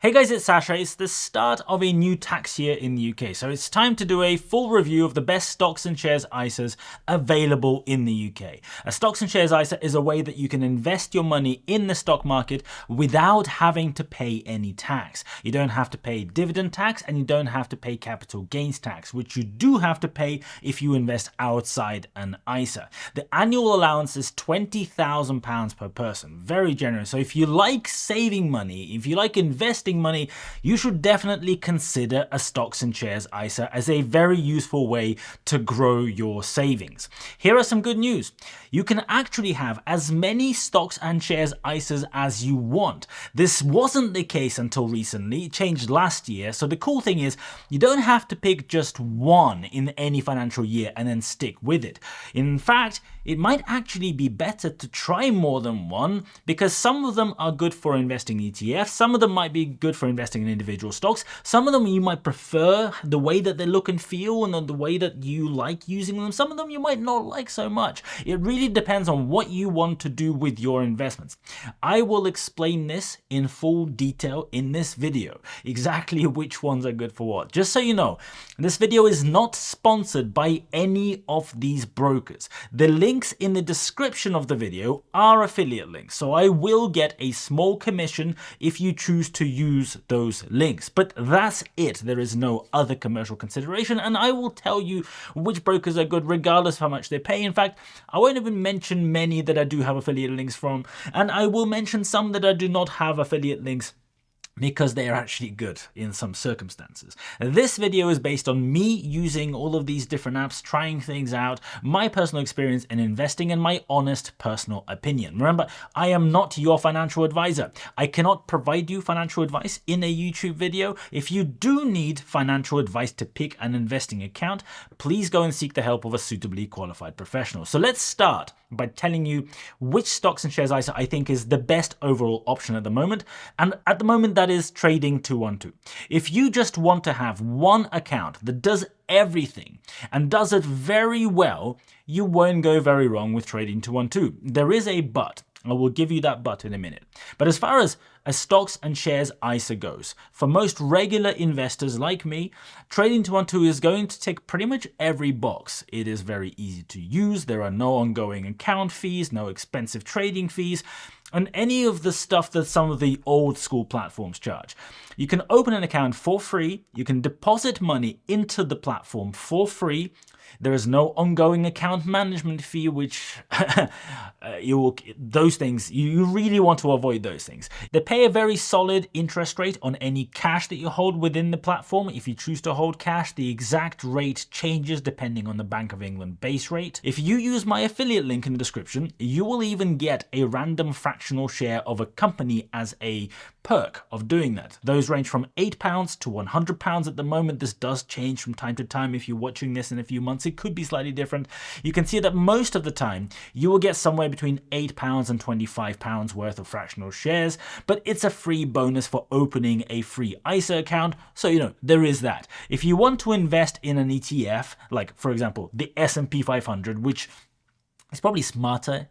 Hey guys, it's Sasha. It's the start of a new tax year in the UK, so it's time to do a full review of the best stocks and shares ISAs available in the UK. A stocks and shares ISA is a way that you can invest your money in the stock market without having to pay any tax. You don't have to pay dividend tax and you don't have to pay capital gains tax, which you do have to pay if you invest outside an ISA. The annual allowance is £20,000 per person. Very generous. So if you like saving money, if you like investing money, you should definitely consider a stocks and shares ISA as a very useful way to grow your savings. Here are some good news. You can actually have as many stocks and shares ISAs as you want. This wasn't the case until recently. It changed last year. So the cool thing is you don't have to pick just one in any financial year and then stick with it. In fact, it might actually be better to try more than one because some of them are good for investing in ETFs, some of them might be good for investing in individual stocks, some of them you might prefer the way that they look and feel and the way that you like using them, some of them you might not like so much. It really depends on what you want to do with your investments. I will explain this in full detail in this video, exactly which ones are good for what. Just so you know, this video is not sponsored by any of these brokers. The links in the description of the video are affiliate links, so I will get a small commission if you choose to use those links. But that's it. There is no other commercial consideration, and I will tell you which brokers are good regardless of how much they pay. In fact, I won't even mention many that I do have affiliate links from, and I will mention some that I do not have affiliate links because they are actually good in some circumstances. This video is based on me using all of these different apps, trying things out, my personal experience in investing, and my honest personal opinion. Remember, I am not your financial advisor. I cannot provide you financial advice in a YouTube video. If you do need financial advice to pick an investing account, please go and seek the help of a suitably qualified professional. So let's start by telling you which stocks and shares ISA I think is the best overall option at the moment. And at the moment, that is Trading 212. If you just want to have one account that does everything and does it very well, you won't go very wrong with Trading 212. There is a but. I will give you that but in a minute. But as far as a stocks and shares ISA goes, for most regular investors like me, Trading 212 is going to tick pretty much every box. It is very easy to use. There are no ongoing account fees, no expensive trading fees, and any of the stuff that some of the old school platforms charge. You can open an account for free. You can deposit money into the platform for free. There is no ongoing account management fee, which those things, you really want to avoid those things. They pay a very solid interest rate on any cash that you hold within the platform. If you choose to hold cash, the exact rate changes depending on the Bank of England base rate. If you use my affiliate link in the description, you will even get a random fractional share of a company as a perk of doing that. Those range from £8 to £100 at the moment. This does change from time to time. If you're watching this in a few months, it could be slightly different. You can see that most of the time you will get somewhere between £8 and £25 worth of fractional shares, but it's a free bonus for opening a free ISA account. So, there is that. If you want to invest in an ETF, like for example, the S&P 500, which it's probably smarter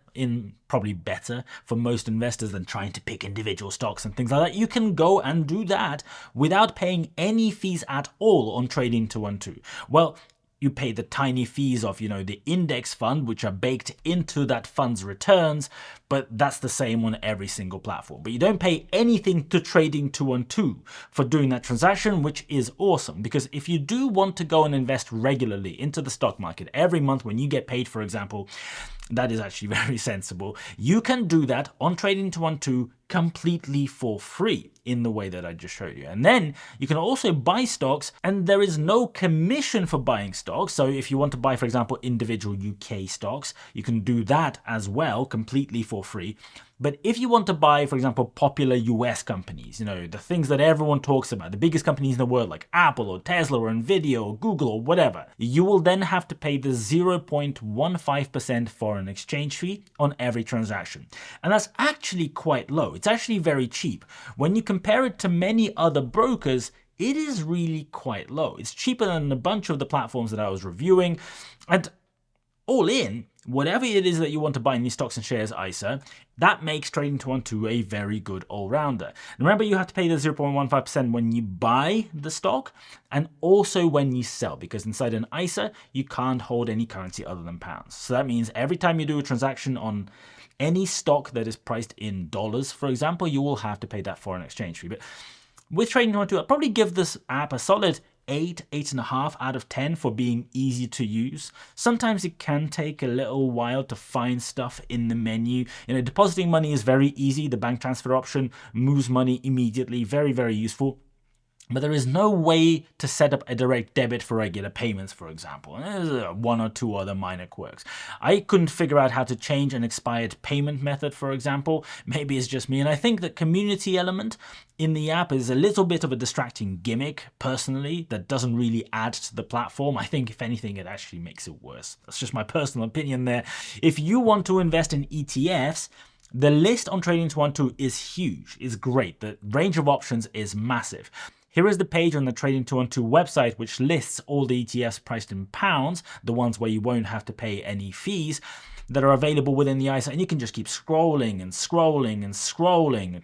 probably better for most investors than trying to pick individual stocks and things like that. You can go and do that without paying any fees at all on Trading 212. Well, you pay the tiny fees of, the index fund, which are baked into that fund's returns, but that's the same on every single platform. But you don't pay anything to Trading 212 for doing that transaction, which is awesome. Because if you do want to go and invest regularly into the stock market every month when you get paid, for example, that is actually very sensible. You can do that on Trading 212 completely for free in the way that I just showed you. And then you can also buy stocks, and there is no commission for buying stocks. So if you want to buy, for example, individual UK stocks, you can do that as well completely for free. But if you want to buy, for example, popular US companies, the things that everyone talks about, the biggest companies in the world like Apple or Tesla or Nvidia or Google or whatever, you will then have to pay the 0.15% foreign exchange fee on every transaction. And that's actually quite low. It's actually very cheap. When you compare it to many other brokers, it is really quite low. It's cheaper than a bunch of the platforms that I was reviewing. And all in, whatever it is that you want to buy in the stocks and shares ISA, that makes Trading 212 a very good all-rounder. Remember, you have to pay the 0.15% when you buy the stock and also when you sell, because inside an ISA, you can't hold any currency other than pounds. So that means every time you do a transaction on any stock that is priced in dollars, for example, you will have to pay that foreign exchange fee. But with Trading 212, I'd probably give this app a solid 8.5 out of 10 for being easy to use. Sometimes it can take a little while to find stuff in the menu. Depositing money is very easy. The bank transfer option moves money immediately. Very, very useful. But there is no way to set up a direct debit for regular payments, for example. And there's one or two other minor quirks. I couldn't figure out how to change an expired payment method, for example. Maybe it's just me. And I think the community element in the app is a little bit of a distracting gimmick, personally, that doesn't really add to the platform. I think, if anything, it actually makes it worse. That's just my personal opinion there. If you want to invest in ETFs, the list on Trading 212 is huge. It's great. The range of options is massive. Here is the page on the Trading 212 website, which lists all the ETFs priced in pounds, the ones where you won't have to pay any fees, that are available within the ISA. And you can just keep scrolling and scrolling and scrolling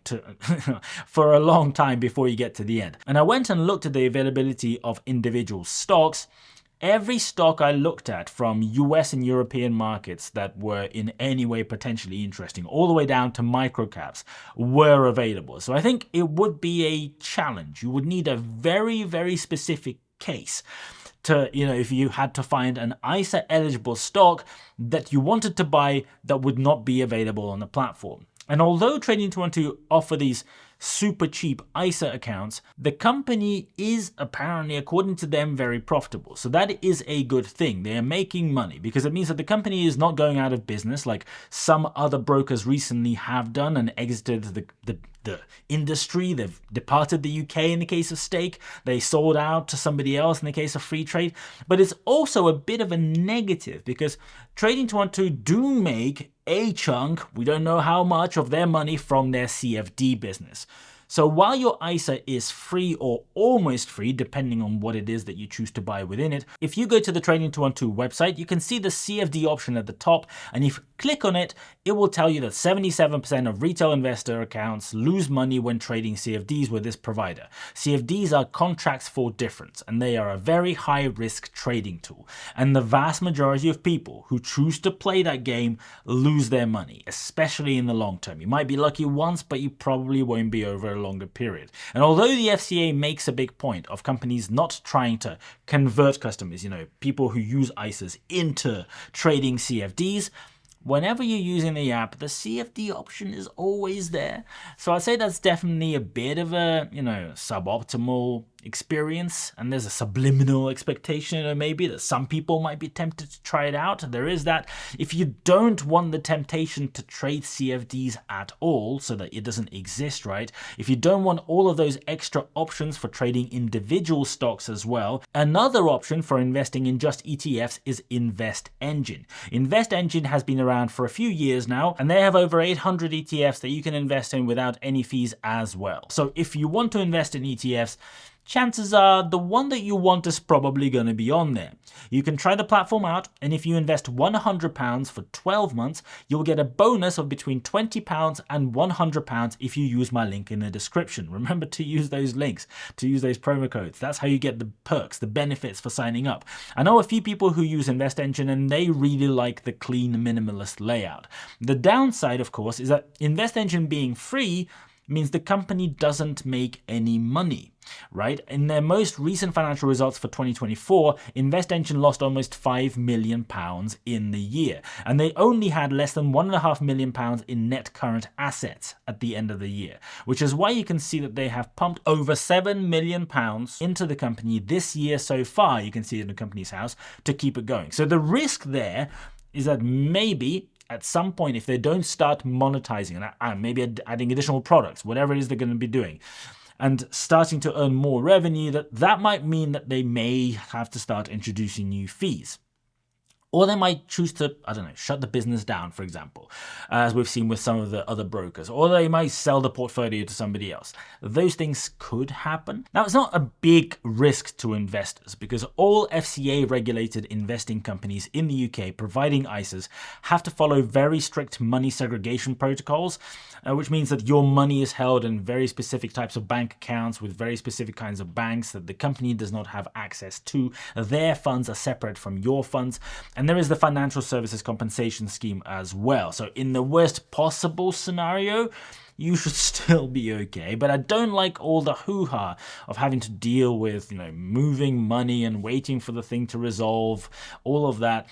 for a long time before you get to the end. And I went and looked at the availability of individual stocks. Every stock I looked at from US and European markets that were in any way potentially interesting, all the way down to microcaps, were available. So I think it would be a challenge. You would need a very, very specific case to, if you had to find an ISA eligible stock that you wanted to buy that would not be available on the platform. And although Trading 212 offer these super cheap ISA accounts, the company is apparently, according to them, very profitable. So that is a good thing. They are making money because it means that the company is not going out of business like some other brokers recently have done and exited the industry. They've departed the UK in the case of Stake. They sold out to somebody else in the case of Free Trade. But it's also a bit of a negative because Trading 212 do make a chunk, we don't know how much, of their money from their CFD business. So while your ISA is free or almost free, depending on what it is that you choose to buy within it, if you go to the Trading 212 website, you can see the CFD option at the top, and if you click on it, it will tell you that 77% of retail investor accounts lose money when trading CFDs with this provider. CFDs are contracts for difference, and they are a very high-risk trading tool. And the vast majority of people who choose to play that game lose their money, especially in the long term. You might be lucky once, but you probably won't be over a longer period. And although the FCA makes a big point of companies not trying to convert customers, people who use ISAs into trading CFDs, whenever you're using the app, the CFD option is always there. So I'd say that's definitely a bit of a, suboptimal experience, and there's a subliminal expectation maybe that some people might be tempted to try it out. There is that. If you don't want the temptation to trade CFDs at all, so that it doesn't exist, right? If you don't want all of those extra options for trading individual stocks as well, another option for investing in just ETFs is InvestEngine. InvestEngine has been around for a few years now, and they have over 800 ETFs that you can invest in without any fees as well. So if you want to invest in ETFs, chances are the one that you want is probably going to be on there. You can try the platform out, and if you invest £100 for 12 months, you'll get a bonus of between £20 and £100 if you use my link in the description. Remember to use those links, to use those promo codes. That's how you get the perks, the benefits for signing up. I know a few people who use InvestEngine, and they really like the clean, minimalist layout. The downside, of course, is that InvestEngine being free means the company doesn't make any money, right? In their most recent financial results for 2024, InvestEngine lost almost £5 million in the year, and they only had less than £1.5 million in net current assets at the end of the year, which is why you can see that they have pumped over £7 million into the company this year so far. You can see it in the company's house to keep it going. So the risk there is that maybe at some point, if they don't start monetizing and maybe adding additional products, whatever it is they're going to be doing, and starting to earn more revenue, that might mean that they may have to start introducing new fees. Or they might choose to, I don't know, shut the business down, for example, as we've seen with some of the other brokers. Or they might sell the portfolio to somebody else. Those things could happen. Now, it's not a big risk to investors because all FCA-regulated investing companies in the UK providing ISAs have to follow very strict money segregation protocols, which means that your money is held in very specific types of bank accounts with very specific kinds of banks that the company does not have access to. Their funds are separate from your funds. And there is the Financial Services Compensation Scheme as well. So in the worst possible scenario, you should still be okay. But I don't like all the hoo-ha of having to deal with, moving money and waiting for the thing to resolve, all of that.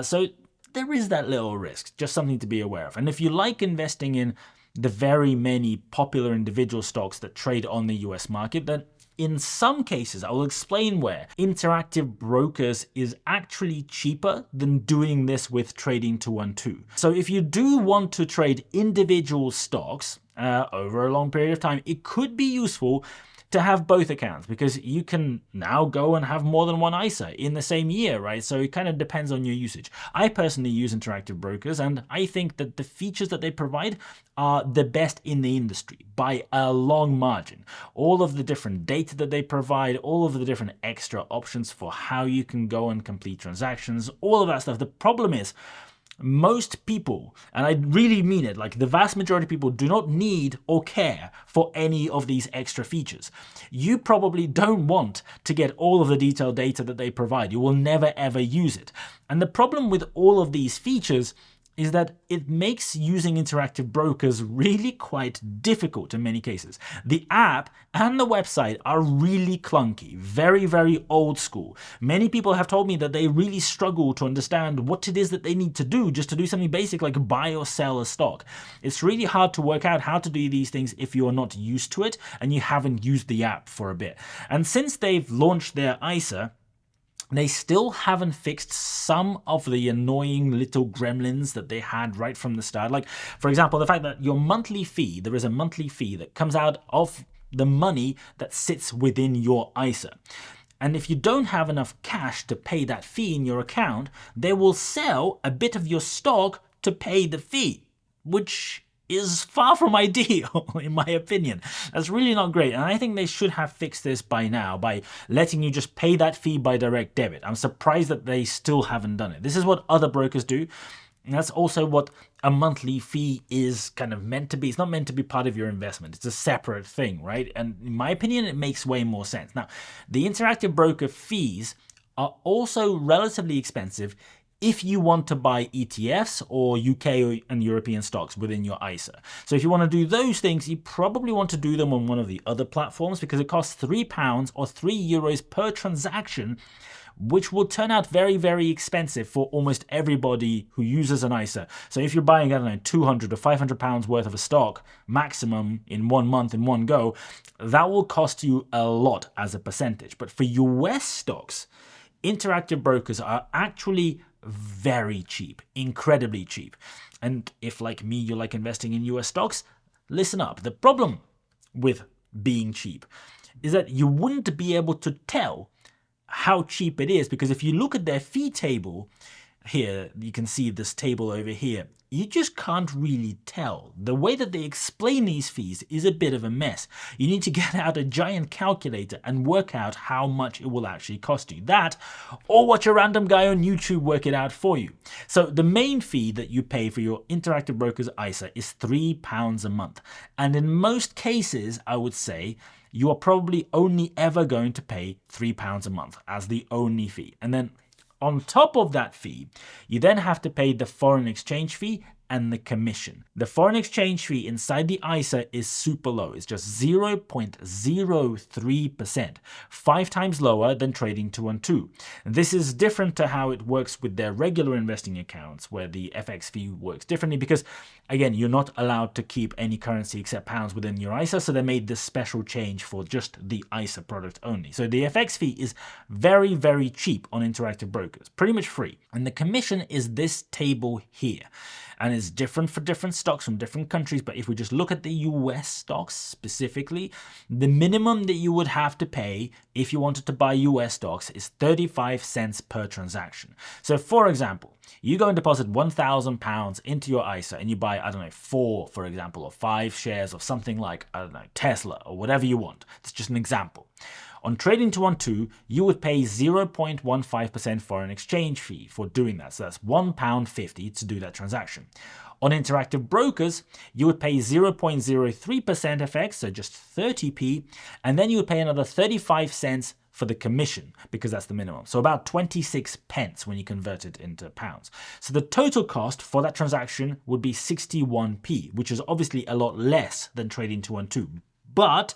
So there is that little risk, just something to be aware of. And if you like investing in the very many popular individual stocks that trade on the US market, then in some cases, I will explain where Interactive Brokers is actually cheaper than doing this with Trading 212. So if you do want to trade individual stocks over a long period of time, it could be useful to have both accounts because you can now go and have more than one ISA in the same year, right? So it kind of depends on your usage. I personally use Interactive Brokers and I think that the features that they provide are the best in the industry by a long margin. All of the different data that they provide, all of the different extra options for how you can go and complete transactions, all of that stuff. The problem is, most people, and I really mean it, like the vast majority of people do not need or care for any of these extra features. You probably don't want to get all of the detailed data that they provide. You will never ever use it. And the problem with all of these features is that it makes using Interactive Brokers really quite difficult in many cases. The app and the website are really clunky, very, very old school. Many people have told me that they really struggle to understand what it is that they need to do just to do something basic like buy or sell a stock. It's really hard to work out how to do these things if you're not used to it and you haven't used the app for a bit. And since they've launched their ISA, they still haven't fixed some of the annoying little gremlins that they had right from the start. Like, for example, the fact that your monthly fee, there is a monthly fee that comes out of the money that sits within your ISA. And if you don't have enough cash to pay that fee in your account, they will sell a bit of your stock to pay the fee, which is far from ideal, in my opinion. That's really not great. And I think they should have fixed this by now by letting you just pay that fee by direct debit. I'm surprised that they still haven't done it. This is what other brokers do. And that's also what a monthly fee is kind of meant to be. It's not meant to be part of your investment. It's a separate thing, right? And in my opinion, it makes way more sense. Now, the Interactive Broker fees are also relatively expensive if you want to buy ETFs or UK and European stocks within your ISA. So if you want to do those things, you probably want to do them on one of the other platforms because it costs £3 or €3 per transaction, which will turn out very, very expensive for almost everybody who uses an ISA. So if you're buying, I don't know, £200 or £500 worth of a stock maximum in 1 month in one go, that will cost you a lot as a percentage. But for US stocks, Interactive Brokers are actually very cheap, incredibly cheap. And if, like me, you like investing in US stocks, listen up. The problem with being cheap is that you wouldn't be able to tell how cheap it is because if you look at their fee table, here, you can see this table over here, you just can't really tell. The way that they explain these fees is a bit of a mess. You need to get out a giant calculator and work out how much it will actually cost you. That, or watch a random guy on YouTube work it out for you. So the main fee that you pay for your Interactive Brokers ISA is £3 a month. And in most cases, I would say, you are probably only ever going to pay £3 a month as the only fee. And then on top of that fee, you then have to pay the foreign exchange fee and the commission. The foreign exchange fee inside the ISA is super low. It's just 0.03%, 5 times lower than Trading 212. This is different to how it works with their regular investing accounts, where the FX fee works differently because, again, you're not allowed to keep any currency except pounds within your ISA, so they made this special change for just the ISA product only. So the FX fee is very, very cheap on Interactive Brokers, pretty much free. And the commission is this table here. and it's different for different stocks from different countries. But if we just look at the US stocks specifically, the minimum that you would have to pay if you wanted to buy US stocks is 35 cents per transaction. So for example, you go and deposit £1,000 into your ISA and you buy, I don't know, 4, for example, or 5 shares of something like, I don't know, Tesla or whatever you want. It's just an example. On Trading 212, you would pay 0.15% foreign exchange fee for doing that. So that's £1.50 to do that transaction. On Interactive Brokers, you would pay 0.03% FX, so just 30p, and then you would pay another 35 cents for the commission, because that's the minimum. So about 26 pence when you convert it into pounds. So the total cost for that transaction would be 61p, which is obviously a lot less than Trading 212. But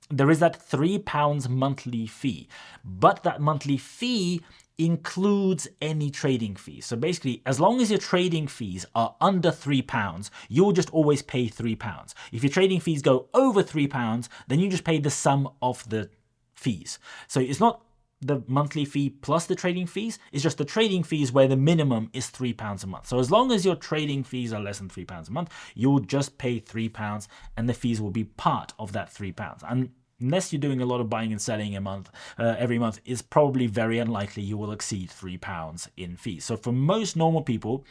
there is that £3 monthly fee. But that monthly fee includes any trading fees. So basically, as long as your trading fees are under £3, you'll just always pay £3. If your trading fees go over £3, then you just pay the sum of the fees. So it's not the monthly fee plus the trading fees, it's just the trading fees where the minimum is £3 a month. So as long as your trading fees are less than £3 a month, you'll just pay £3 and the fees will be part of that £3. And unless you're doing a lot of buying and selling a month, every month, it's probably very unlikely you will exceed £3 in fees. So for most normal people,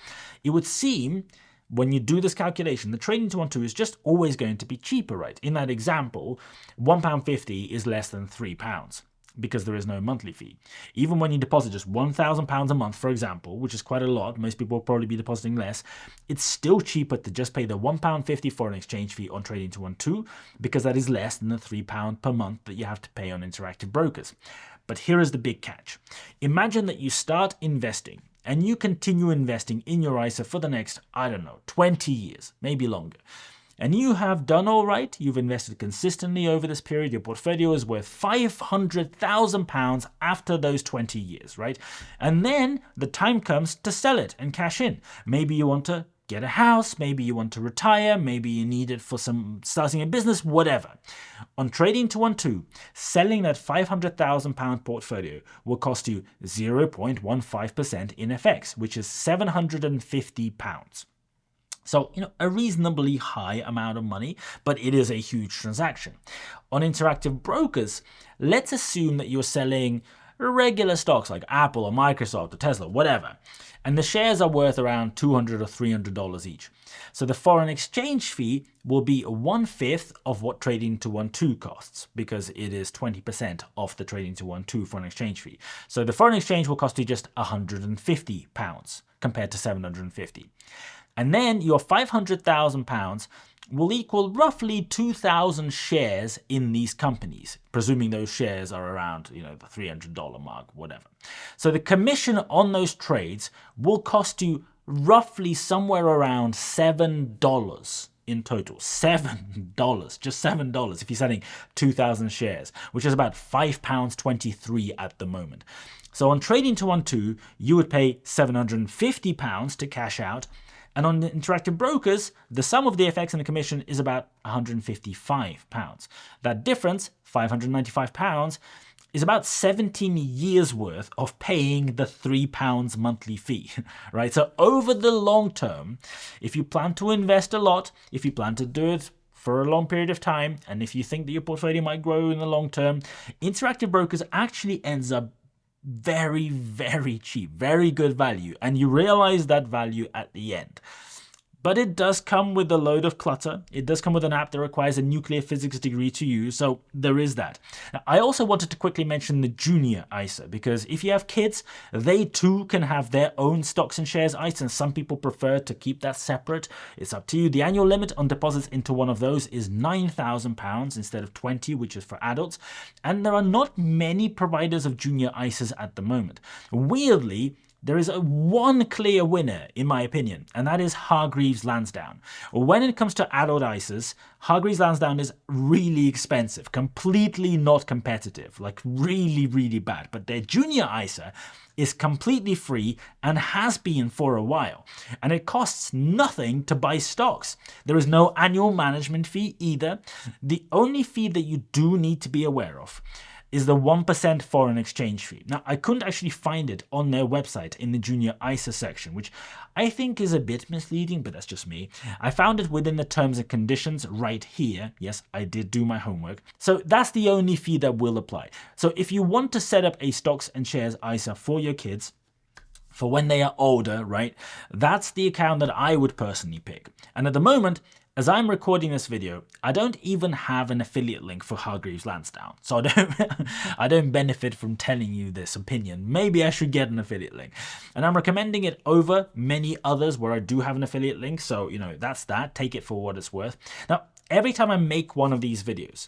it would seem when you do this calculation, the Trading 212 is just always going to be cheaper, right? In that example, £1.50 is less than £3 because there is no monthly fee. Even when you deposit just £1,000 a month, for example, which is quite a lot, most people will probably be depositing less, it's still cheaper to just pay the £1.50 foreign exchange fee on Trading 212 because that is less than the £3 per month that you have to pay on Interactive Brokers. But here is the big catch. Imagine that you start investing and you continue investing in your ISA for the next, I don't know, 20 years, maybe longer. And you have done all right. You've invested consistently over this period. Your portfolio is worth £500,000 after those 20 years, right? And then the time comes to sell it and cash in. Maybe you want to get a house, maybe you want to retire, maybe you need it for starting a business, whatever. On Trading 212, selling that £500,000 portfolio will cost you 0.15% in FX, which is £750. So, a reasonably high amount of money, but it is a huge transaction. On Interactive Brokers, let's assume that you're selling regular stocks like Apple or Microsoft or Tesla, whatever, and the shares are worth around $200 or $300 each. So the foreign exchange fee will be 1/5 of what Trading 212 costs, because it is 20% off the Trading 212 foreign exchange fee. So the foreign exchange will cost you just £150 compared to $750. And then your £500,000 will equal roughly 2,000 shares in these companies, presuming those shares are around, the $300 mark, whatever. So the commission on those trades will cost you roughly somewhere around $7 in total. $7, just $7 if you're selling 2,000 shares, which is about £5.23 at the moment. So on Trading 212, you would pay £750 to cash out. And on Interactive Brokers, the sum of the FX and the commission is about £155. That difference, £595, is about 17 years worth of paying the £3 monthly fee, right? So over the long term, if you plan to invest a lot, if you plan to do it for a long period of time, and if you think that your portfolio might grow in the long term, Interactive Brokers actually ends up very, very cheap, very good value, and you realize that value at the end. But it does come with a load of clutter. It does come with an app that requires a nuclear physics degree to use, so there is that. Now, I also wanted to quickly mention the junior ISA, because if you have kids, they too can have their own stocks and shares ISA, and some people prefer to keep that separate. It's up to you. The annual limit on deposits into one of those is £9,000 instead of 20, which is for adults, and there are not many providers of junior ISAs at the moment. Weirdly, there is one clear winner, in my opinion, and that is Hargreaves Lansdown. When it comes to adult ISAs, Hargreaves Lansdown is really expensive, completely not competitive, like really, really bad. But their junior ISA is completely free and has been for a while. And it costs nothing to buy stocks. There is no annual management fee either. The only fee that you do need to be aware of is the 1% foreign exchange fee. Now, I couldn't actually find it on their website in the junior ISA section, which I think is a bit misleading, but that's just me. I found it within the terms and conditions right here. Yes, I did do my homework. So that's the only fee that will apply. So if you want to set up a stocks and shares ISA for your kids, for when they are older, right, that's the account that I would personally pick. And at the moment, as I'm recording this video, I don't even have an affiliate link for Hargreaves Lansdown. So I don't benefit from telling you this opinion. Maybe I should get an affiliate link. And I'm recommending it over many others where I do have an affiliate link. So, that's that. Take it for what it's worth. Now, every time I make one of these videos,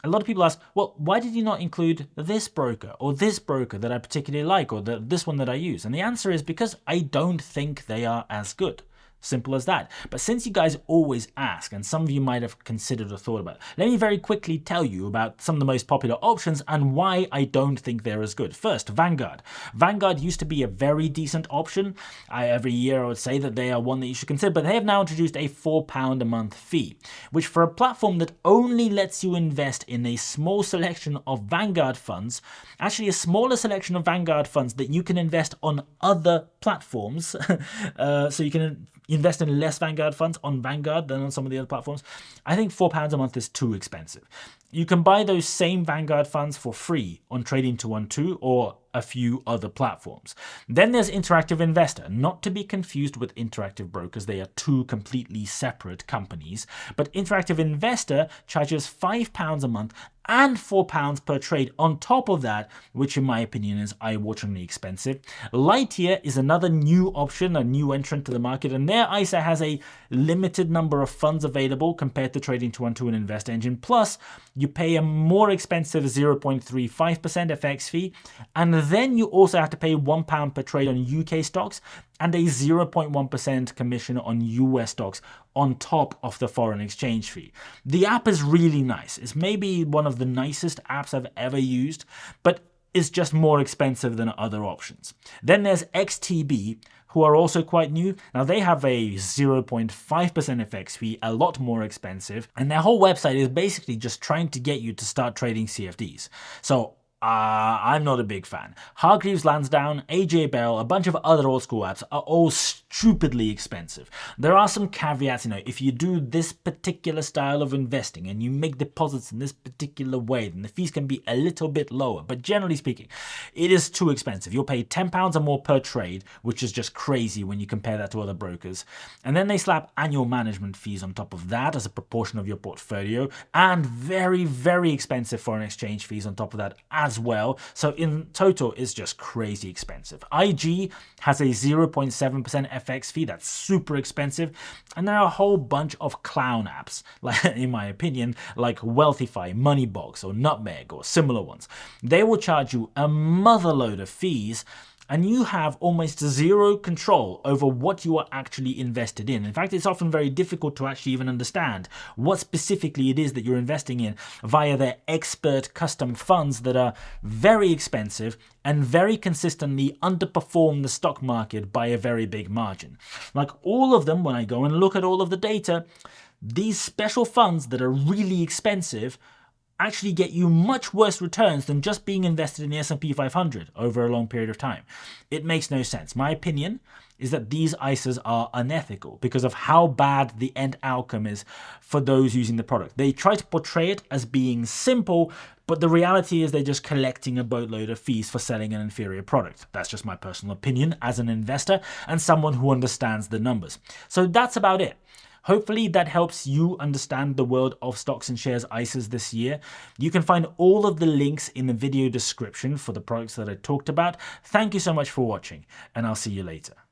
a lot of people ask, well, why did you not include this broker or this broker that I particularly like, or this one that I use? And the answer is because I don't think they are as good. Simple as that. But since you guys always ask, and some of you might have considered or thought about it, let me very quickly tell you about some of the most popular options and why I don't think they're as good. First, Vanguard. Vanguard used to be a very decent option. Every year I would say that they are one that you should consider, but they have now introduced a £4 a month fee, which for a platform that only lets you invest in a small selection of Vanguard funds, actually a smaller selection of Vanguard funds that you can invest on other platforms, so you can invest in less Vanguard funds on Vanguard than on some of the other platforms. I think £4 a month is too expensive. You can buy those same Vanguard funds for free on Trading 212 or a few other platforms. Then there's Interactive Investor, not to be confused with Interactive Brokers. They are two completely separate companies. But Interactive Investor charges £5 a month and £4 per trade on top of that, which in my opinion is eye-wateringly expensive. Lightyear is another new option, a new entrant to the market, and their ISA has a limited number of funds available compared to Trading 212 and InvestEngine. Plus, you pay a more expensive 0.35% FX fee, and then you also have to pay £1 per trade on UK stocks and a 0.1% commission on US stocks on top of the foreign exchange fee. The app is really nice. It's maybe one of the nicest apps I've ever used, but it's just more expensive than other options. Then there's XTB, who are also quite new. Now they have a 0.5% FX fee, a lot more expensive, and their whole website is basically just trying to get you to start trading CFDs. So I'm not a big fan. Hargreaves Lansdown, AJ Bell, a bunch of other old school apps are all stupidly expensive. There are some caveats, if you do this particular style of investing and you make deposits in this particular way, then the fees can be a little bit lower. But generally speaking, it is too expensive. You'll pay £10 or more per trade, which is just crazy when you compare that to other brokers. And then they slap annual management fees on top of that as a proportion of your portfolio, and very, very expensive foreign exchange fees on top of that as well. So in total, it's just crazy expensive. IG has a 0.7% FX fee. That's super expensive. And there are a whole bunch of clown apps, like in my opinion, like Wealthify, Moneybox, or Nutmeg, or similar ones. They will charge you a motherload of fees, and you have almost zero control over what you are actually invested in. In fact, it's often very difficult to actually even understand what specifically it is that you're investing in via their expert custom funds that are very expensive and very consistently underperform the stock market by a very big margin. Like all of them, when I go and look at all of the data, these special funds that are really expensive actually get you much worse returns than just being invested in the S&P 500 over a long period of time. It makes no sense. My opinion is that these ISAs are unethical because of how bad the end outcome is for those using the product. They try to portray it as being simple, but the reality is they're just collecting a boatload of fees for selling an inferior product. That's just my personal opinion as an investor and someone who understands the numbers. So that's about it. Hopefully that helps you understand the world of stocks and shares ISAs this year. You can find all of the links in the video description for the products that I talked about. Thank you so much for watching, and I'll see you later.